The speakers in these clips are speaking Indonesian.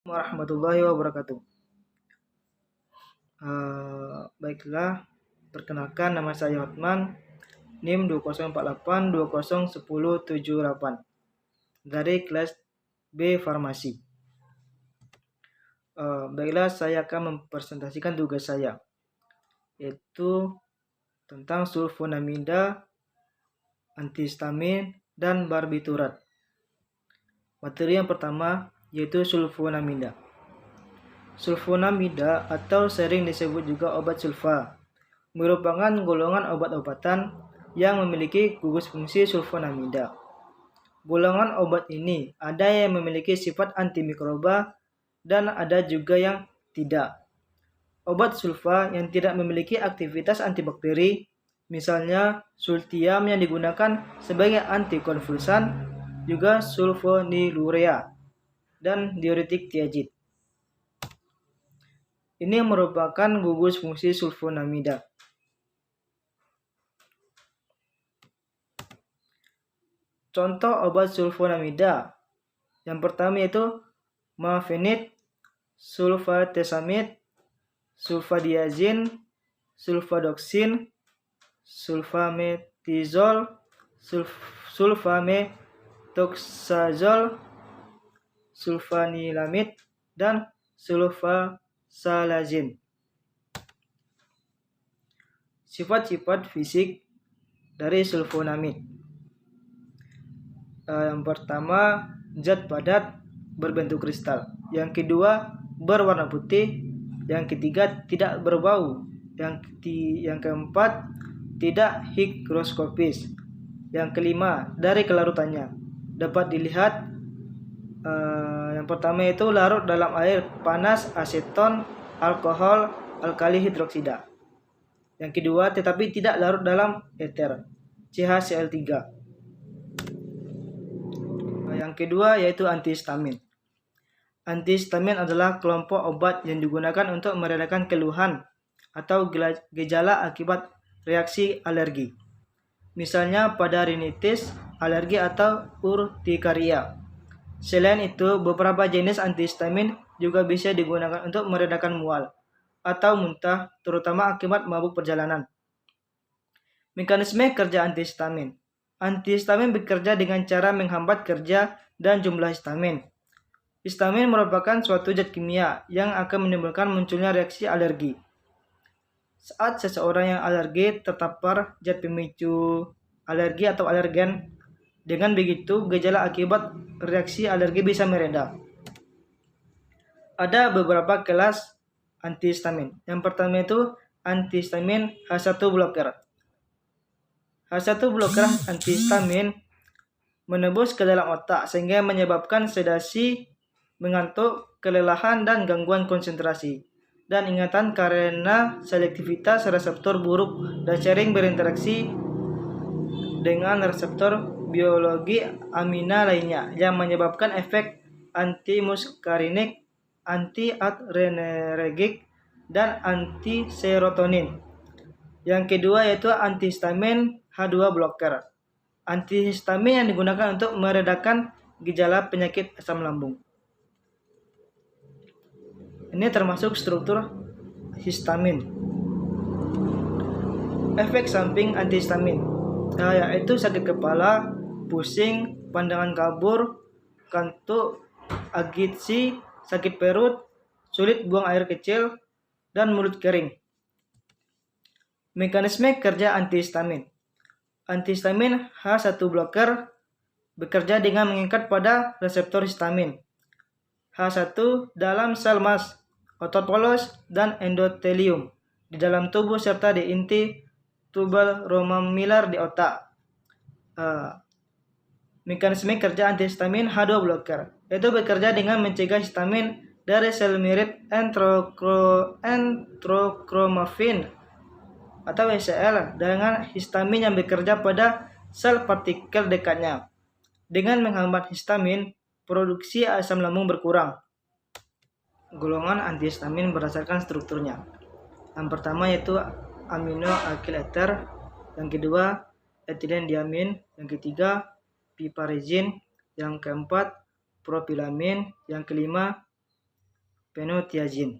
Warahmatullahi wabarakatuh. Baiklah, perkenalkan nama saya Hotman, NIM 2048201078 dari kelas B Farmasi. Baiklah, saya akan mempresentasikan tugas saya, yaitu tentang sulfonamida, antihistamin, dan barbiturat. Materi yang pertama yaitu sulfonamida. Sulfonamida atau sering disebut juga obat sulfa merupakan golongan obat-obatan yang memiliki gugus fungsi sulfonamida. Golongan obat ini ada yang memiliki sifat antimikroba dan ada juga yang tidak. Obat sulfa yang tidak memiliki aktivitas antibakteri, misalnya sultiam yang digunakan sebagai antikonvulsan, juga sulfonilurea dan diuretik tiazid. Ini merupakan gugus fungsi sulfonamida. Contoh obat sulfonamida. Yang pertama yaitu mafenid, sulfatesamid, sulfadiazin, sulfadoxin, sulfametizol, sulfametoxazol, sulfanilamid, dan sulfasalazin. Sifat-sifat fisik dari sulfonamid. Yang pertama, zat padat berbentuk kristal. Yang kedua, berwarna putih. Yang ketiga, tidak berbau. Yang keempat, tidak higroskopis. Yang kelima, dari kelarutannya dapat dilihat yang pertama itu larut dalam air panas, aseton, alkohol, alkali hidroksida. Yang kedua, tetapi tidak larut dalam eter, CaCl3. Yang kedua yaitu antihistamin. Antihistamin adalah kelompok obat yang digunakan untuk meredakan keluhan atau gejala akibat reaksi alergi. Misalnya pada rinitis, alergi atau urtikaria. Selain itu, beberapa jenis antihistamin juga bisa digunakan untuk meredakan mual atau muntah, terutama akibat mabuk perjalanan. Mekanisme kerja antihistamin. Antihistamin bekerja dengan cara menghambat kerja dan jumlah histamin. Histamin merupakan suatu zat kimia yang akan menimbulkan munculnya reaksi alergi. Saat seseorang yang alergi terpapar zat pemicu alergi atau alergen, dengan begitu gejala akibat reaksi alergi bisa mereda. Ada beberapa kelas antihistamin. Yang pertama itu antihistamin H1 blocker. H1 blocker antihistamin menembus ke dalam otak sehingga menyebabkan sedasi, mengantuk, kelelahan, dan gangguan konsentrasi dan ingatan karena selektivitas reseptor buruk dan sering berinteraksi dengan reseptor biologi amina lainnya yang menyebabkan efek antimuskarinik, anti-adrenergik, dan anti-serotonin. Yang kedua yaitu antihistamin H2 blocker. Antihistamin yang digunakan untuk meredakan gejala penyakit asam lambung. Ini termasuk struktur histamin. Efek samping antihistamin yaitu sakit kepala, pusing, pandangan kabur, kantuk, agitasi, sakit perut, sulit buang air kecil, dan mulut kering. Mekanisme kerja antihistamin. Antihistamin H1 blocker bekerja dengan mengikat pada reseptor histamin H1 dalam sel mas, otot polos, dan endotelium di dalam tubuh serta di inti tubal romamilar di otak. Mekanisme kerja antihistamin H2 blocker yaitu bekerja dengan mencegah histamin dari sel mirip enterokromafin atau ECL dengan histamin yang bekerja pada sel partikel dekatnya. Dengan menghambat histamin, produksi asam lambung berkurang. Golongan antihistamin berdasarkan strukturnya. Yang pertama yaitu amino akil eter, yang kedua etilen diamin, yang ketiga piperazin, yang keempat propilamin, yang kelima phenothiazine.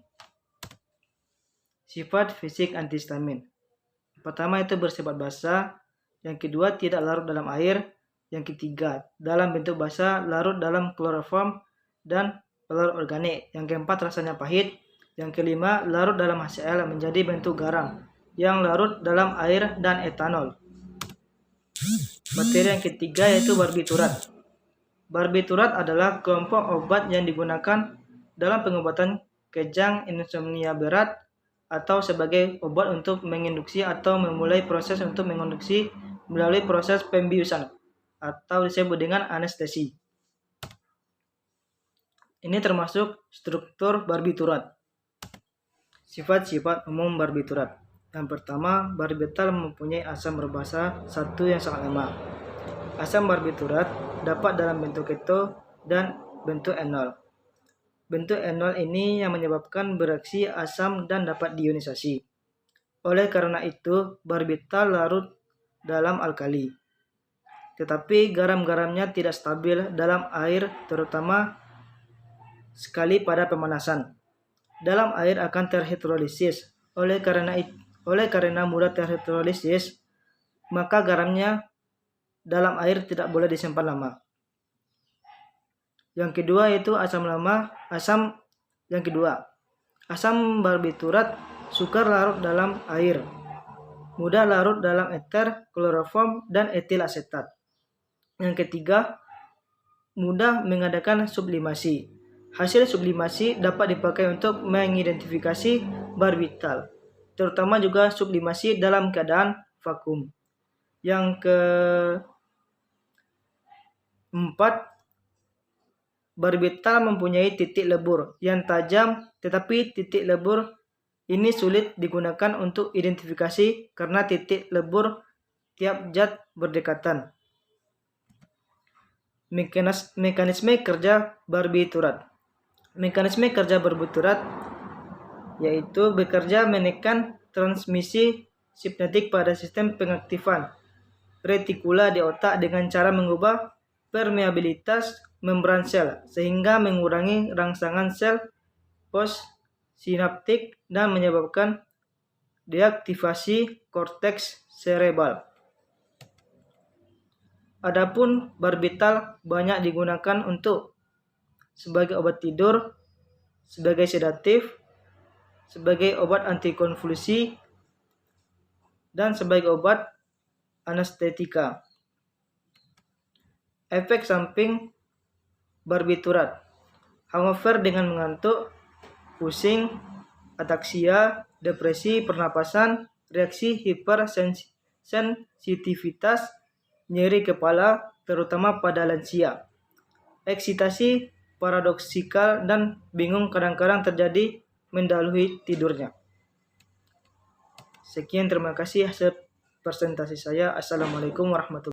Sifat fisik antihistamin. Pertama itu bersifat basa, yang kedua tidak larut dalam air, yang ketiga dalam bentuk basa, larut dalam kloroform dan pelarut organik, yang keempat rasanya pahit, yang kelima larut dalam HCl menjadi bentuk garam, yang larut dalam air dan etanol. Materi yang ketiga yaitu barbiturat. Barbiturat adalah kelompok obat yang digunakan dalam pengobatan kejang, insomnia berat, atau sebagai obat untuk menginduksi atau memulai proses untuk menginduksi melalui proses pembiusan atau disebut dengan anestesi. Ini termasuk struktur barbiturat. Sifat-sifat umum barbiturat. Yang pertama, barbital mempunyai asam berbasa 1 yang sangat lemah. Asam barbiturat dapat dalam bentuk keto dan bentuk enol. Bentuk enol ini yang menyebabkan bereaksi asam dan dapat diionisasi. Oleh karena itu, barbital larut dalam alkali. Tetapi garam-garamnya tidak stabil dalam air, terutama sekali pada pemanasan. Dalam air akan terhidrolisis. Oleh karena mudah terhidrolisis, maka garamnya dalam air tidak boleh disimpan lama. Yang kedua yaitu asam barbiturat sukar larut dalam air, mudah larut dalam eter, kloroform, dan etil asetat. Yang ketiga, mudah mengadakan sublimasi. Hasil sublimasi dapat dipakai untuk mengidentifikasi barbital, terutama juga sublimasi dalam keadaan vakum. Yang keempat, barbital mempunyai titik lebur yang tajam, tetapi titik lebur ini sulit digunakan untuk identifikasi karena titik lebur tiap zat berdekatan. Mekanisme kerja barbiturat. Mekanisme kerja barbiturat yaitu bekerja menekan transmisi sinaptik pada sistem pengaktifan retikula di otak dengan cara mengubah permeabilitas membran sel sehingga mengurangi rangsangan sel postsinaptik dan menyebabkan deaktivasi korteks serebral. Adapun barbital banyak digunakan untuk sebagai obat tidur, sebagai sedatif, sebagai obat antikonvulsi, dan sebagai obat anestetika. Efek samping barbiturat: hangover dengan mengantuk, pusing, ataksia, depresi pernapasan, reaksi hipersensitivitas, nyeri kepala, terutama pada lansia, eksitasi paradoksikal, dan bingung kadang-kadang terjadi mendahului tidurnya. Sekian, terima kasih hasil presentasi saya. Assalamualaikum warahmatullahi wabarakatuh.